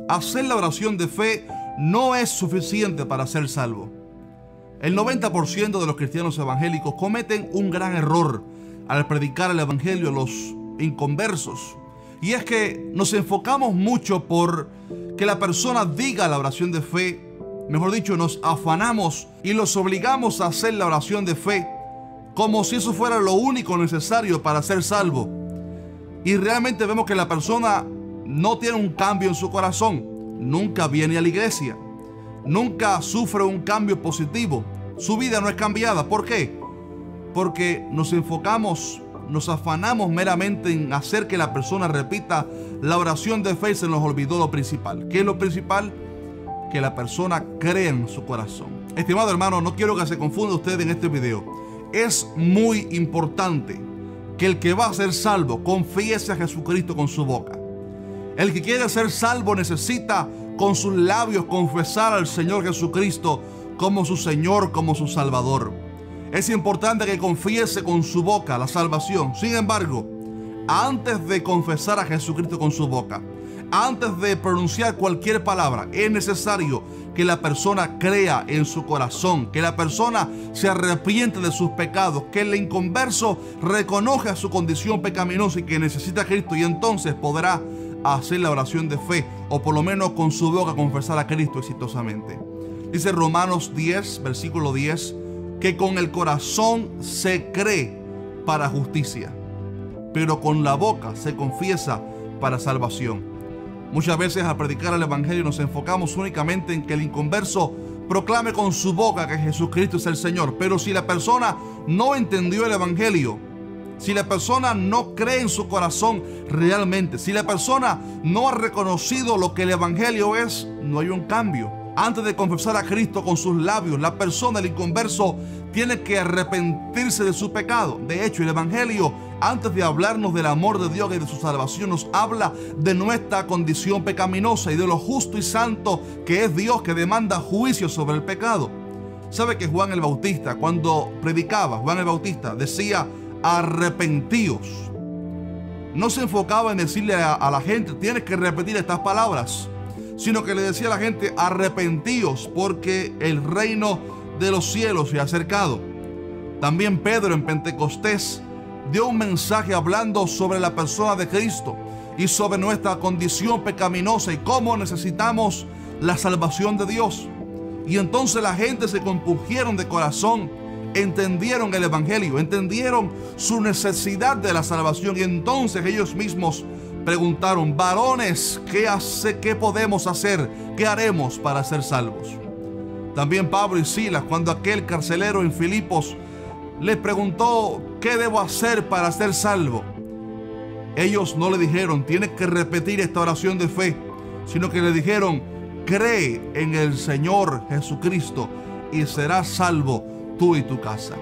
Hacer la oración de fe no es suficiente para ser salvo. El 90% de los cristianos evangélicos cometen un gran error al predicar el evangelio a los inconversos. Y es que nos enfocamos mucho por que la persona diga la oración de fe. Mejor dicho, nos afanamos y los obligamos a hacer la oración de fe como si eso fuera lo único necesario para ser salvo. Y realmente vemos que la persona no tiene un cambio en su corazón. Nunca viene a la iglesia. Nunca sufre un cambio positivo. Su vida no es cambiada. ¿Por qué? Porque nos enfocamos, nos afanamos meramente en hacer que la persona repita la oración de fe y se nos olvidó lo principal. ¿Qué es lo principal? Que la persona crea en su corazón. Estimado hermano, no quiero que se confunda usted en este video. Es muy importante que el que va a ser salvo confiese a Jesucristo con su boca. El que quiere ser salvo necesita con sus labios confesar al Señor Jesucristo como su Señor, como su Salvador. Es importante que confiese con su boca la salvación. Sin embargo, antes de confesar a Jesucristo con su boca, antes de pronunciar cualquier palabra, es necesario que la persona crea en su corazón, que la persona se arrepiente de sus pecados, que el inconverso reconozca su condición pecaminosa y que necesita a Cristo, y entonces podrá hacer la oración de fe, o por lo menos con su boca confesar a Cristo exitosamente. Dice Romanos 10, versículo 10, que con el corazón se cree para justicia, pero con la boca se confiesa para salvación. Muchas veces al predicar el evangelio nos enfocamos únicamente en que el inconverso proclame con su boca que Jesucristo es el Señor. Pero si la persona no entendió el evangelio, si la persona no cree en su corazón realmente, si la persona no ha reconocido lo que el evangelio es, no hay un cambio. Antes de confesar a Cristo con sus labios, la persona, el inconverso, tiene que arrepentirse de su pecado. De hecho, el evangelio, antes de hablarnos del amor de Dios y de su salvación, nos habla de nuestra condición pecaminosa y de lo justo y santo que es Dios, que demanda juicio sobre el pecado. ¿Sabe que Juan el Bautista, cuando predicaba, Juan el Bautista decía: arrepentíos? No se enfocaba en decirle a la gente: tienes que repetir estas palabras, sino que le decía a la gente: arrepentíos, porque el reino de los cielos se ha acercado. También Pedro en Pentecostés dio un mensaje hablando sobre la persona de Cristo y sobre nuestra condición pecaminosa y cómo necesitamos la salvación de Dios. Y entonces la gente se compungieron de corazón, entendieron el evangelio, entendieron su necesidad de la salvación, y entonces ellos mismos preguntaron: varones, ¿qué podemos hacer? ¿Qué haremos para ser salvos? También Pablo y Silas, cuando aquel carcelero en Filipos les preguntó: ¿qué debo hacer para ser salvo? Ellos no le dijeron: tienes que repetir esta oración de fe, sino que le dijeron: cree en el Señor Jesucristo y serás salvo tú y tu casa.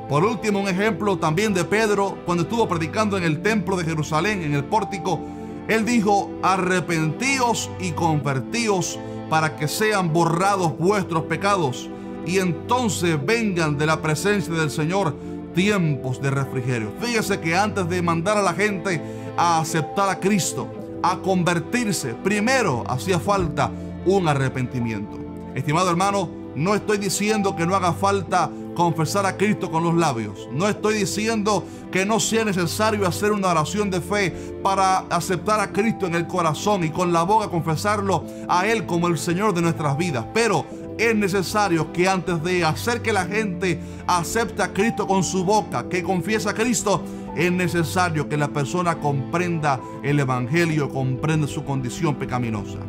Por último, un ejemplo también de Pedro, cuando estuvo predicando en el templo de Jerusalén, en el pórtico. Él dijo: arrepentíos y convertíos para que sean borrados vuestros pecados, y entonces vengan de la presencia del Señor tiempos de refrigerio. Fíjese que antes de mandar a la gente a aceptar a Cristo, a convertirse, primero hacía falta un arrepentimiento. Estimado hermano, no estoy diciendo que no haga falta confesar a Cristo con los labios. No estoy diciendo que no sea necesario hacer una oración de fe para aceptar a Cristo en el corazón y con la boca confesarlo a Él como el Señor de nuestras vidas. Pero es necesario que antes de hacer que la gente acepte a Cristo con su boca, que confiesa a Cristo, es necesario que la persona comprenda el evangelio, comprenda su condición pecaminosa.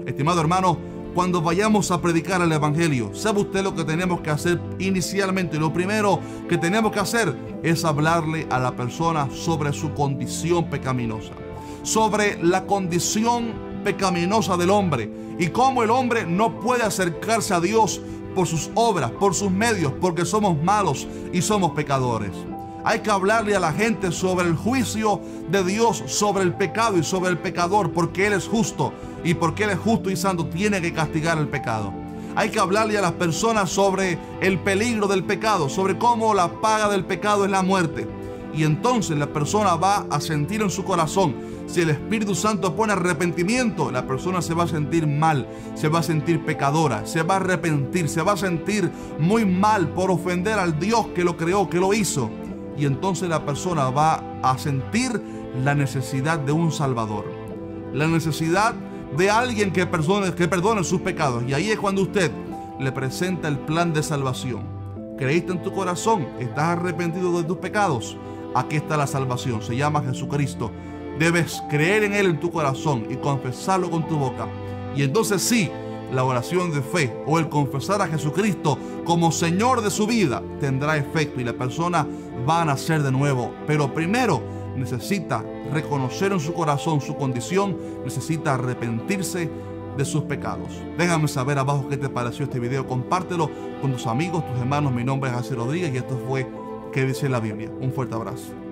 Estimado hermano, cuando vayamos a predicar el evangelio, ¿sabe usted lo que tenemos que hacer inicialmente? Lo primero que tenemos que hacer es hablarle a la persona sobre su condición pecaminosa, sobre la condición pecaminosa del hombre y cómo el hombre no puede acercarse a Dios por sus obras, por sus medios, porque somos malos y somos pecadores. Hay que hablarle a la gente sobre el juicio de Dios, sobre el pecado y sobre el pecador, porque Él es justo, y porque Él es justo y santo tiene que castigar el pecado. Hay que hablarle a las personas sobre el peligro del pecado, sobre cómo la paga del pecado es la muerte. Y entonces la persona va a sentir en su corazón Si el Espíritu Santo pone arrepentimiento, la persona se va a sentir mal, se va a sentir pecadora, se va a arrepentir, se va a sentir muy mal por ofender al Dios que lo creó, que lo hizo. Y entonces la persona va a sentir la necesidad de un Salvador, la necesidad de alguien que perdone sus pecados. Y ahí es cuando usted le presenta el plan de salvación. ¿Creíste en tu corazón? ¿Estás arrepentido de tus pecados? Aquí está la salvación, se llama Jesucristo. Debes creer en Él en tu corazón y confesarlo con tu boca. Y entonces sí, la oración de fe o el confesar a Jesucristo como Señor de su vida tendrá efecto y la persona va a nacer de nuevo. Pero primero necesita reconocer en su corazón su condición, necesita arrepentirse de sus pecados. Déjame saber abajo qué te pareció este video, compártelo con tus amigos, tus hermanos. Mi nombre es Jesse Rodríguez y esto fue ¿Qué dice la Biblia? Un fuerte abrazo.